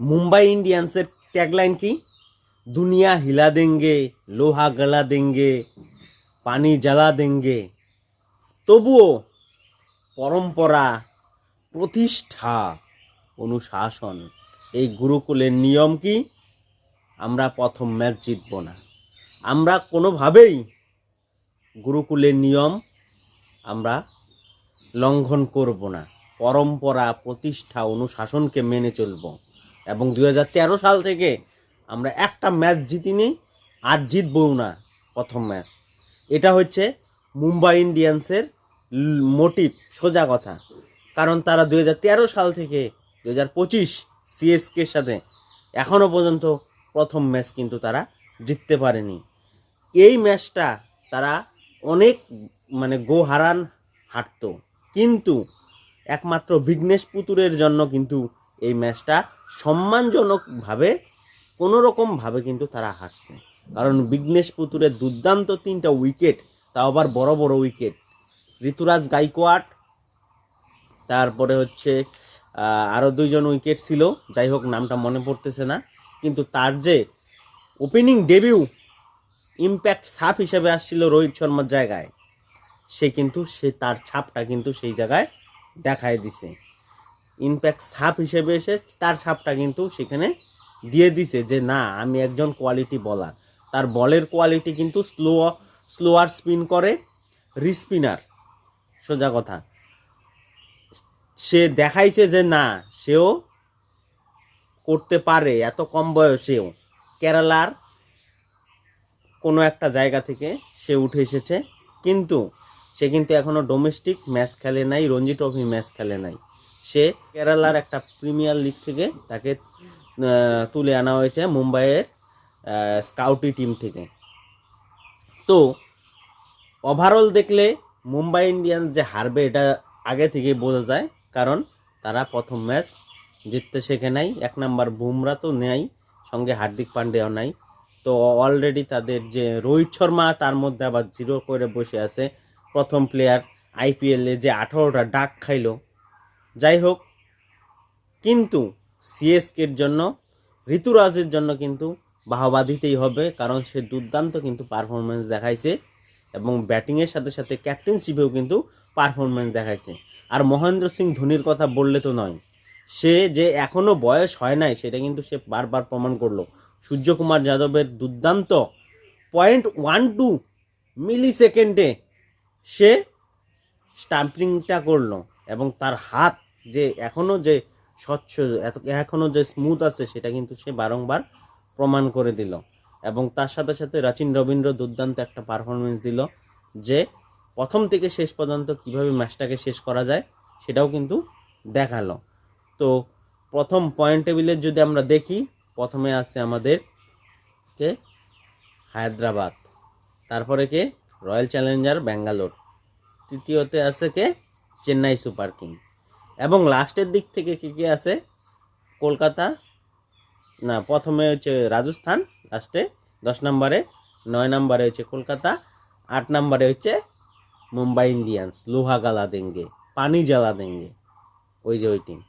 Mumbai ইন্ডিয়ান্সের tagline কি? দুনিয়া হিলা দেঙ্গে, লোহা গলা দেঙ্গে, পানি জ্বালা দেঙ্গে। তবুও পরম্পরা, প্রতিষ্ঠা, অনুশাসন, এই গুরুকুলের নিয়ম কি? আমরা প্রথম ম্যাচ জিতব না। আমরা কোনোভাবেই গুরুকুলের নিয়ম আমরা লঙ্ঘন করব না। পরম্পরা, প্রতিষ্ঠা, অনুশাসনকে মেনে চলব। এবং 2013 সাল থেকে আমরা একটা ম্যাচ জিতিনি, আর জিতবও না প্রথম ম্যাচ। এটা হচ্ছে মুম্বাই ইন্ডিয়ান্সের মোটিভ, সোজা কথা। কারণ তারা 2013 সাল থেকে 2025 সিএসকের সাথে এখনও পর্যন্ত প্রথম ম্যাচ কিন্তু তারা জিততে পারেনি। এই ম্যাচটা তারা অনেক গো হারান হারতো, কিন্তু একমাত্র বিঘ্নেশ পুতুরের জন্য কিন্তু এই ম্যাচটা সম্মানজনকভাবে কোনোরকমভাবে কিন্তু তারা হারছে। কারণ বিঘ্নেশ পুতুরের দুর্দান্ত 3টা উইকেট, তাও আবার বড় বড় উইকেট। ঋতুরাজ গাইকোয়াড, তারপরে হচ্ছে আরও 2জন উইকেট ছিল, যাই হোক নামটা মনে পড়তেছে না। কিন্তু তার যে ওপেনিং ডেবিউ ইম্প্যাক্ট সাপ হিসেবে আসছিল রোহিত শর্মার জায়গায়, সে তার ছাপটা কিন্তু সেই জায়গায় দেখায় দিছে। ইম্প্যাক্ট সাপ হিসেবে এসে তার ছাপটা কিন্তু সেখানে দিয়ে দিছে যে না, আমি একজন কোয়ালিটি বলার। তার বলের কোয়ালিটি কিন্তু স্লোয়ার স্পিন করে, রিস্পিনার, সোজা কথা। সে দেখাইছে যে না, সেও করতে পারে। এত কম বয়সেও কেরালার কোনো একটা জায়গা থেকে সে উঠে এসেছে, কিন্তু সে কিন্তু এখনও ডোমেস্টিক ম্যাচ খেলে নাই, রঞ্জি ট্রফি ম্যাচ খেলে নাই। সে কেরালার একটা প্রিমিয়ার লিগ থেকে তাকে তুলে আনা হয়েছে, মুম্বাইয়ের স্কাউটি টিম থেকে। তো ওভারঅল দেখলে মুম্বাই ইন্ডিয়ান্স যে হারবে এটা আগে থেকেই বোঝা যায়, কারণ তারা প্রথম ম্যাচ জিততে শেখে নাই। 1 নাম্বার বুমরা তো নেই, সঙ্গে হার্দিক পান্ডিয়াও নাই। তো অলরেডি তাদের যে রোহিত শর্মা, তার মধ্যে আবার 0 করে বসে আছে। প্রথম প্লেয়ার আইপিএলে যে 18টা ডাক খাইলো। যাই হোক, কিন্তু সিএসকের জন্য, ঋতুরাজের জন্য কিন্তু বাহবা দিতেই হবে, কারণ সে দুর্দান্ত কিন্তু পারফরমেন্স দেখাইছে এবং ব্যাটিংয়ের সাথে সাথে ক্যাপ্টেনশিপেও কিন্তু পারফরমেন্স দেখাইছে। আর মহেন্দ্র সিং ধোনির কথা বললে তো নয়, সে যে এখনও বয়স হয় নাই সেটা কিন্তু সে বারবার প্রমাণ করলো। সূর্যকুমার যাদবের দুর্দান্ত 0.12 মিলি সেকেন্ডে সে স্টাম্পিংটা করলো, এবং তার হাত যে এখনও যে স্বচ্ছ, এখনও যে স্মুথ আছে, সেটা কিন্তু সে বারংবার প্রমাণ করে দিল। এবং তার সাথে সাথে রাচিন রবীন্দ্র দুর্দান্ত একটা পারফরমেন্স দিল, যে প্রথম থেকে শেষ পর্যন্ত কিভাবে ম্যাচটাকে শেষ করা যায় সেটাও কিন্তু দেখালো। তো প্রথম পয়েন্ট টেবিলের যদি আমরা দেখি, প্রথমে আছে আমাদের কে হায়দ্রাবাদ, তারপরে কে রয়্যাল চ্যালেঞ্জার ব্যাঙ্গালোর, তৃতীয়তে আছে কে চেন্নাই সুপার কিং, এবং লাস্টের দিক থেকে কে আছে কলকাতা, না প্রথমে হচ্ছে রাজস্থান, লাস্টে 10 নম্বরে, 9 নম্বরে হচ্ছে কলকাতা, 8 নম্বরে হচ্ছে মুম্বাই ইন্ডিয়ান্স। লোহা গালা দেঙ্গে, পানি জ্বালা দেঙ্গে, ওই যে ওই টিম।